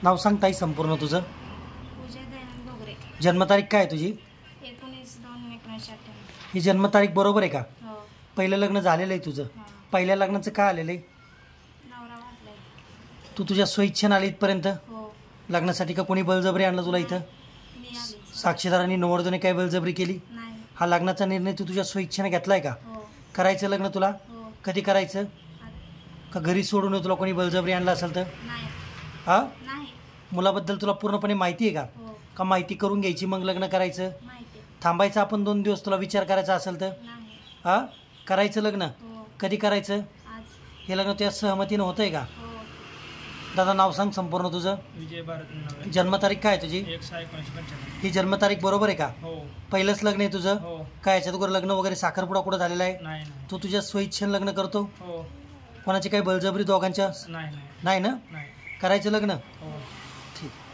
नाव सांग ताई संपूर्ण तुझं. पूजा दयानंद घोगरे. जन्मतारीख काय आहे तुझी? 19/2/1998. ही जन्मतारीख बरोबर आहे का? हो. पहिलं लग्न झालेलं आहे तुझं? हा. पहिल्या लग्नाचं काय आलेलं आहे? नवरा वारलाय. तू तुझ्या स्वइच्छेनं आली इथपर्यंत हो. लग्नासाठी का कोणी बळजबरी आणलं तुला इथं? मी आली. साक्षीदारांनी नवरदेवाने काय बळजबरी केली? नाही. हा लग्नाचा निर्णय तू तुझ्या स्वइच्छेनं घेतलाय का? हो. करायचं लग्न तुला? हो. कधी करायचं? का घरी सोडून तुला कोणी बळजबरी आणलं असेल तर? नाही. हा? नाही. मुलाबद्दल तुला पूर्णपणे माहिती आहे का? हो. का माहिती करून घ्यायची मग लग्न करायचं? माहिती. थांबायचं आपण 2 दिवस तुला विचार करायचा असेल तर? नाही. हा? करायचं लग्न? हो. कधी करायचं? आज. हे लग्न तुझ्या सहमतीनं होतंय का? हो. दादा नाव सांग संपूर्ण तुझं. विजय भारत. जन्मतारीख काय आहे तुझी? 1/6/1995. ही जन्मतारीख बरोबर आहे का? हो. पहिलंच लग्न आहे तुझं? हो. काय याच्यात वगैरे लग्न वगैरे साखरपुडा कुठं झालेला आहे? नाही नाही. तू तुझ्या स्वइच्छेनं लग्न करतो? हो. कोणाची काही बळजबरी दोघांच्या? नाही नाही. नाही ना? नाही. करायचं लग्न? हो. ठीक.